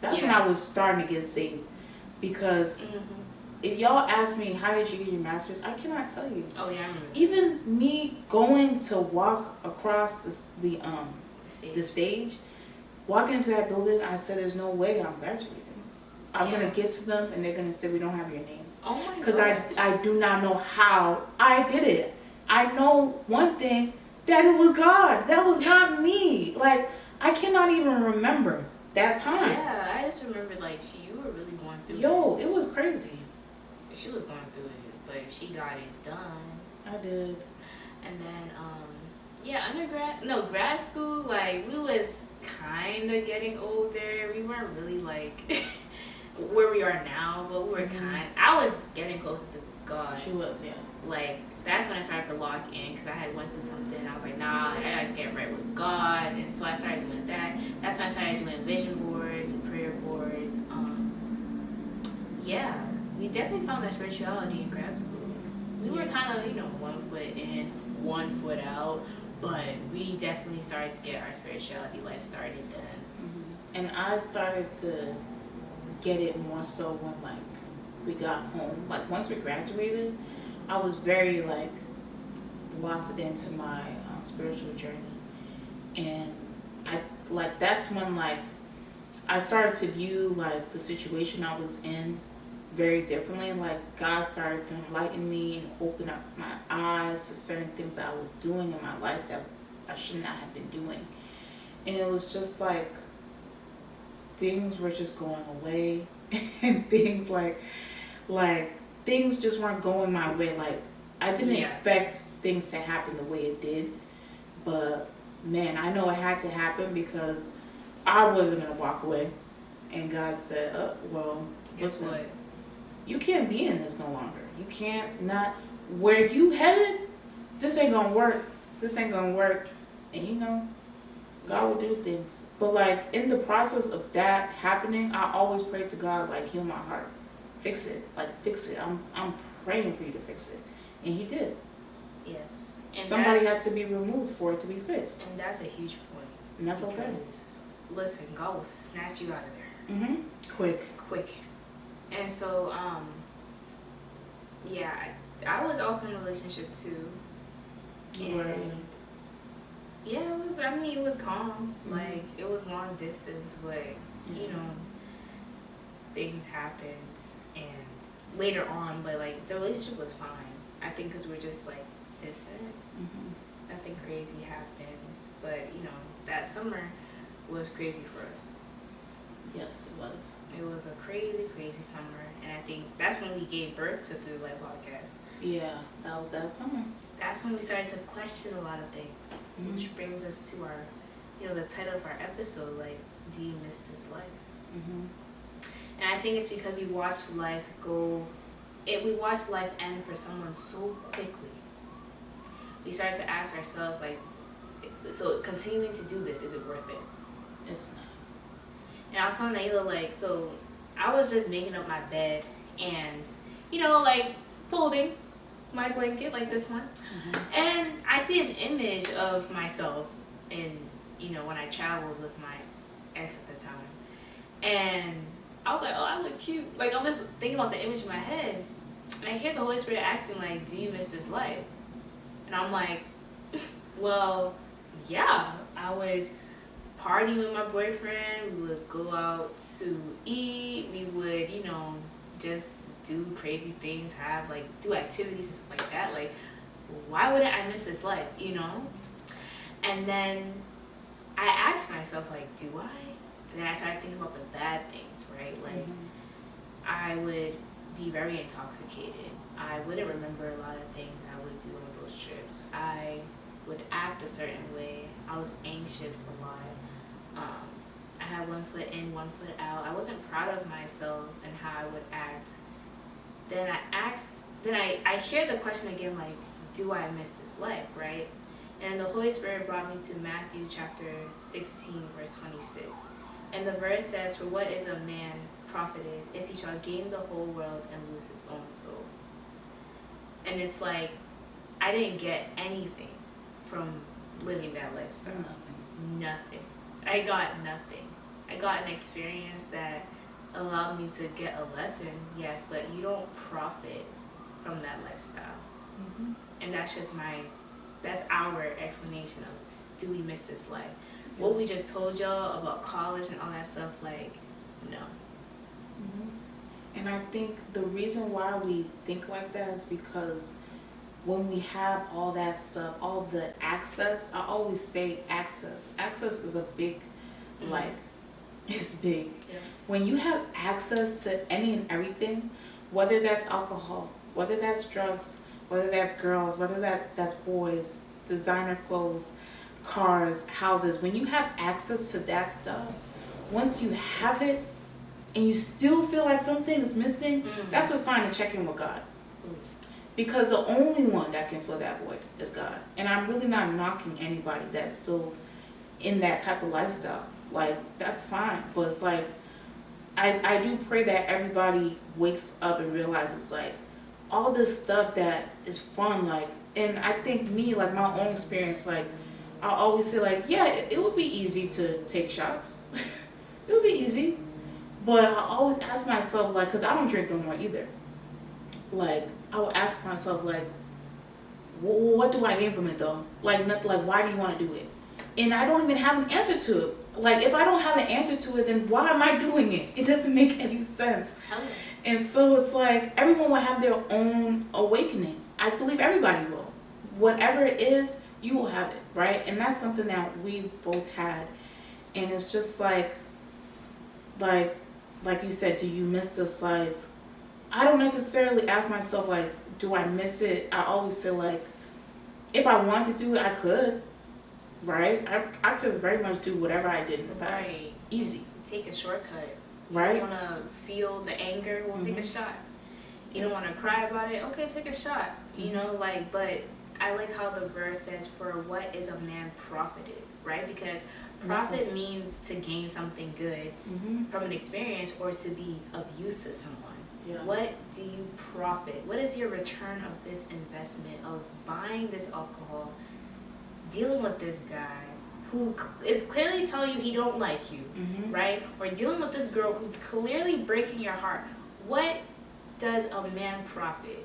that's when Yeah. I was starting to get saved. Because Mm-hmm. if y'all ask me, how did you get your master's? I cannot tell you. Oh yeah, I remember. Even me going to walk across the stage, walking into that building, I said, there's no way I'm graduating. I'm Yeah. going to get to them, and they're going to say, we don't have your name. Oh my god. Because I do not know how I did it. I know one thing, that it was God. That was not me. Like, I cannot even remember that time. Yeah, I just remember like you were really going through Yo, it was crazy. it. She was going through it, but she got it done. I did. And then grad school, like we was kind of getting older. We weren't really like where we are now, but we were I was getting closer to God. She was, yeah. Like that's when I started to lock in because I had went through something. I was like, nah, I gotta get right with God, and so I started doing that. That's when I started doing vision boards and prayer boards. Yeah, we definitely found that spirituality in grad school. We were kind of, 1 foot in, 1 foot out, but we definitely started to get our spirituality life started then. And I started to get it more so when, like, we got home. Like, once we graduated, I was very, like, locked into my spiritual journey. And that's when, like, I started to view, like, the situation I was in very differently. Like, God started to enlighten me and open up my eyes to certain things that I was doing in my life that I should not have been doing. And it was just like things were just going away and things like things just weren't going my way. Like, I didn't expect things to happen the way it did, but man, I know it had to happen because I wasn't gonna walk away. And God said, oh, well, Guess listen, what? you can't be in this no longer. You can't not, where you headed, this ain't gonna work. This ain't gonna work. And God will do things. But like in the process of that happening, I always prayed to God, like, heal my heart. Fix it. Like, fix it. I'm praying for you to fix it. And he did. Yes. And Somebody had to be removed for it to be fixed. And that's a huge point. And that's okay. Because, listen, God will snatch you out of there. Quick. And so, I was also in a relationship too. And yeah, it was calm. Like, it was long distance, but, things happened. And later on, but, like, the relationship was fine. I think because we're just, like, distant. Nothing crazy happened. But, that summer was crazy for us. Yes, it was. It was a crazy, crazy summer. And I think that's when we gave birth to the Life Podcast. Yeah, that was that summer. That's when we started to question a lot of things. Which brings us to our the title of our episode, like, do you miss this life? Mm-hmm. And I think it's because we watch life end for someone so quickly. We start to ask ourselves, like, so continuing to do this, is it worth it? It's not. And I was telling Naila, like, so I was just making up my bed and, like, folding my blanket like this one. Mm-hmm. And I see an image of myself in, when I traveled with my ex at the time. And I was like, oh, I look cute. Like, I'm just thinking about the image in my head. And I hear the Holy Spirit ask me, like, do you miss this life? And I'm like, well, yeah. I was partying with my boyfriend. We would go out to eat. We would, just do crazy things, do activities and stuff like that. Like, why wouldn't I miss this life, And then I asked myself, like, do I? And then I started thinking about the bad things, right? Like, I would be very intoxicated. I wouldn't remember a lot of things I would do on those trips. I would act a certain way. I was anxious a lot. I had one foot in, one foot out. I wasn't proud of myself and how I would act. Then I hear the question again, like, do I miss this life, right? And the Holy Spirit brought me to Matthew chapter 16, verse 26. And the verse says, for what is a man profited if he shall gain the whole world and lose his own soul? And it's like, I didn't get anything from living that lifestyle. Nothing. I got nothing. I got an experience that allowed me to get a lesson, yes, but you don't profit from that lifestyle. Mm-hmm. And that's our explanation of, do we miss this life? Yeah. What we just told y'all about college and all that stuff, like, no. Mm-hmm. And I think the reason why we think like that is because when we have all that stuff, all the access, I always say access. Access is a big, it's big. Yeah. When you have access to any and everything, whether that's alcohol, whether that's drugs, whether that's girls, whether that's boys, designer clothes, cars, houses, when you have access to that stuff, once you have it and you still feel like something is missing, that's a sign to check in with God. Because the only one that can fill that void is God. And I'm really not knocking anybody that's still in that type of lifestyle. Like, that's fine. But it's like, I do pray that everybody wakes up and realizes, like, all this stuff that is fun, like, and I think like, my own experience, like, I always say, like, yeah, it would be easy to take shots. It would be easy. But I always ask myself, like, because I don't drink no more either. Like, I would ask myself, like, what do I gain from it, though? Like, nothing, like, why do you want to do it? And I don't even have an answer to it. Like, if I don't have an answer to it, then why am I doing it? It doesn't make any sense. Hello. And so it's like, everyone will have their own awakening. I believe everybody will. Whatever it is, you will have it, right? And that's something that we've both had. And it's just like you said, do you miss this life? I don't necessarily ask myself, like, do I miss it? I always say, like, if I want to do it, I could, right? I could very much do whatever I did in the past. Right. Easy. Take a shortcut. Right? You want to feel the anger? Well, take a shot. You don't want to cry about it? Okay, take a shot. But I like how the verse says, for what is a man profited, right? Because profit means to gain something good from an experience or to be of use to someone. Yeah. What do you profit? What is your return of this investment of buying this alcohol, dealing with this guy who is clearly telling you he don't like you, right? Or dealing with this girl who's clearly breaking your heart. What does a man profit?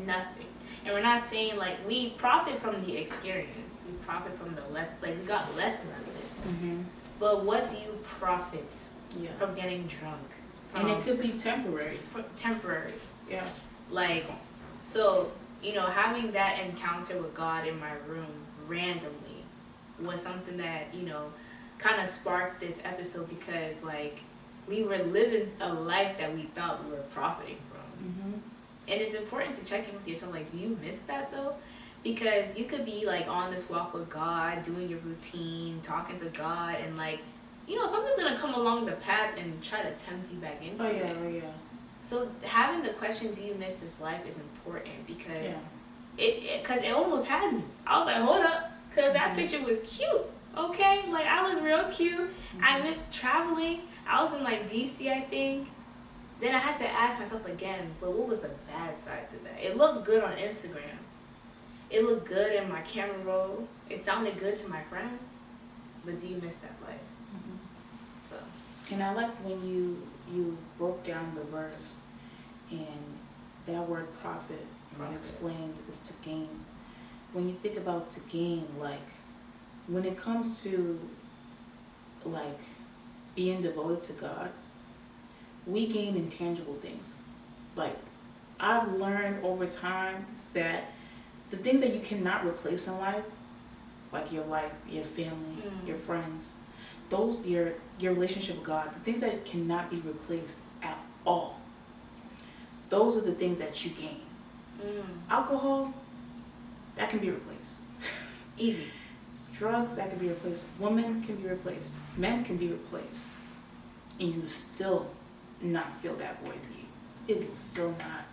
Nothing. And we're not saying, like, we profit from the experience. We profit from the we got lessons out of this. But what do you profit from getting drunk? And it could be temporary. Temporary. Yeah. Like, so, having that encounter with God in my room randomly was something that, kind of sparked this episode because, like, we were living a life that we thought we were profiting from. And it's important to check in with yourself, like, do you miss that, though? Because you could be like on this walk with God, doing your routine, talking to God, and like, something's gonna come along the path and try to tempt you back into it. Oh yeah. So having the question, do you miss this life, is important because Yeah. it almost had me. I was like, hold up, because that picture was cute. Okay, like I look real cute. I missed traveling. I was in like DC, I think. Then I had to ask myself again, but what was the bad side to that? It looked good on Instagram. It looked good in my camera roll. It sounded good to my friends. But do you miss that life? So. And I like when you broke down the verse and that word profit. You explained is to gain. When you think about to gain, like when it comes to like being devoted to God, we gain intangible things. Like I've learned over time that the things that you cannot replace in life, like your life, your family, your friends, those your relationship with God, the things that cannot be replaced at all, those are the things that you gain. Alcohol, that can be replaced. Easy. Drugs, that can be replaced. Women can be replaced. Men can be replaced. And you still not feel that void in you. It will still not.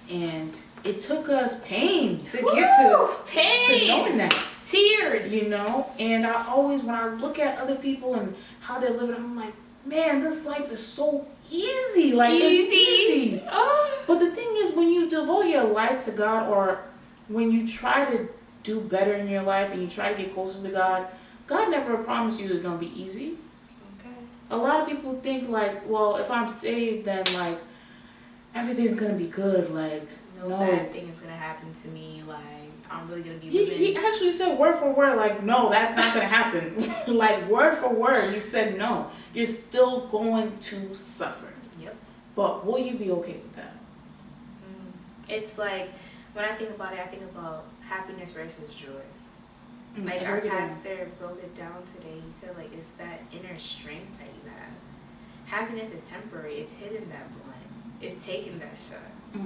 And it took us pain to get to knowing that. Tears. And I always, when I look at other people and how they're living, I'm like, man, this life is so easy. Like, it's easy. Oh. But the thing is, when you devote your life to God, or when you try to do better in your life and you try to get closer to God, God never promised you it's going to be easy. Okay. A lot of people think like, well, if I'm saved, then like everything's going to be good. Like, no bad thing is going to happen to me. Like, I'm really going to be living. He actually said word for word, like, no, that's not going to happen. Like, word for word, he said no. You're still going to suffer. Yep. But will you be okay with that? It's like, when I think about it, I think about happiness versus joy. Like I our heard it pastor broke it down today. He said, like, it's that inner strength that you have. Happiness is temporary. It's hitting that blunt. It's taking that shot.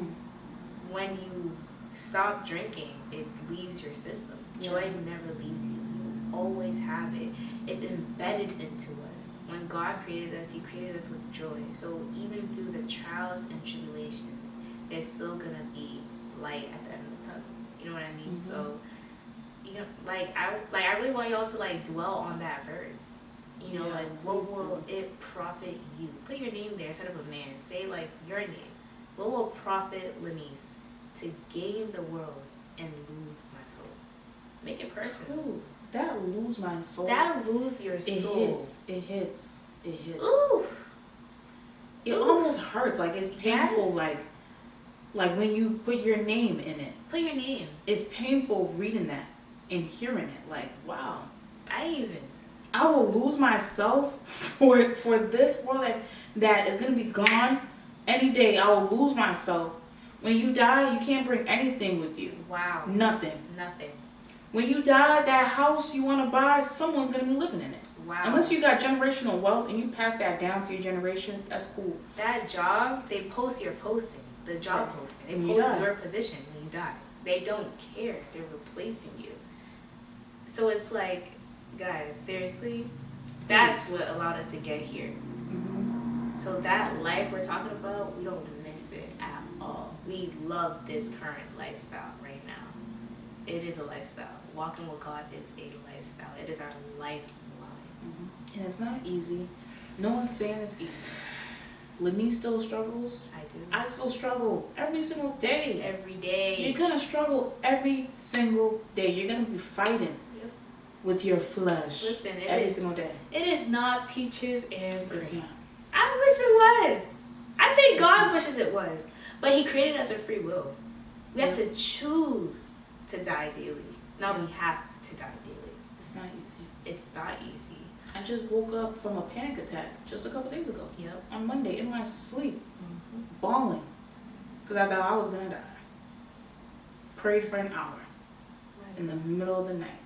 When you stop drinking, it leaves your system. Joy never leaves you. You always have it. It's embedded into us. When God created us, he created us with joy. So even through the trials and tribulations, there's still gonna be light at the end of the tunnel. You know what I mean? So, I really want y'all to like dwell on that verse. What will it profit you? Put your name there instead of a man. Say like your name. What will profit Lanice to gain the world and lose my soul? Make it personal. Ooh, that lose my soul. That lose your soul. It hits. Ooh. It almost hurts. Like it's painful. Yes. Like when you put your name in it. Put your name. It's painful reading that and hearing it. Like, wow. I will lose myself for this world that is gonna be gone any day. I will lose myself. When you die, you can't bring anything with you. Wow. Nothing. Nothing. When you die, that house you want to buy, someone's going to be living in it. Wow. Unless you got generational wealth and you pass that down to your generation, that's cool. That job, they post your posting. The job posting. They post your position when you die. They don't care. They're replacing you. So it's like, guys, seriously, that's what allowed us to get here. So that life we're talking about, we don't miss it at all. We love this current lifestyle right now. It is a lifestyle. Walking with God is a lifestyle. It is our lifeline. And it's not easy. No one's saying it's easy. Lanice still struggles. I do. I still struggle every single day. Every day. You're going to struggle every single day. You're going to be fighting with your flesh. Listen, every single day. It is not peaches and cream. It's not. I wish it was. I think God wishes it was. But he created us with free will. We have to choose to die daily. Now we have to die daily. It's not easy. It's not easy. I just woke up from a panic attack just a couple days ago. Yep. On Monday in my sleep, bawling, because I thought I was gonna die. Prayed for an hour in the middle of the night.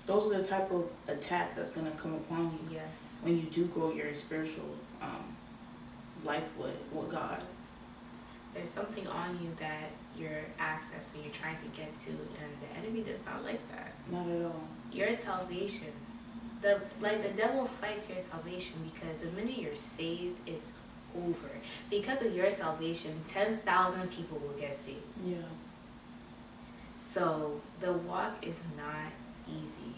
Those are the type of attacks that's gonna come upon you. Yes. When you do grow your spiritual life with God. There's something on you that you're accessing, you're trying to get to, and the enemy does not like that. Not at all. Your salvation, the devil fights your salvation, because the minute you're saved, it's over. Because of your salvation, 10,000 people will get saved. Yeah. So the walk is not easy.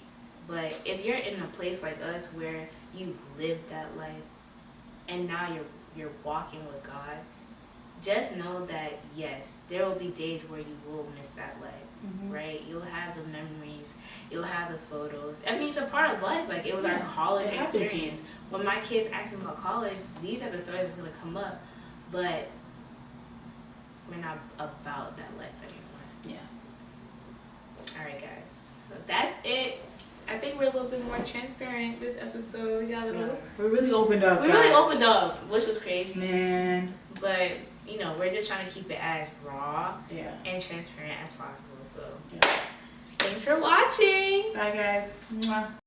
But if you're in a place like us where you've lived that life and now you're walking with God, just know that yes, there will be days where you will miss that life, right? You'll have the memories, you'll have the photos. I mean, it's a part of life. Like, it was our college experience. When my kids ask me about college, these are the stories that's gonna come up. But we're not about that life anymore. Yeah. All right, guys. So that's it. I think we're a little bit more transparent this episode. We got a little. We really opened up. We really opened up, which was crazy. Man. But we're just trying to keep it as raw and transparent as possible. So yeah. Thanks for watching. Bye, guys. Mwah.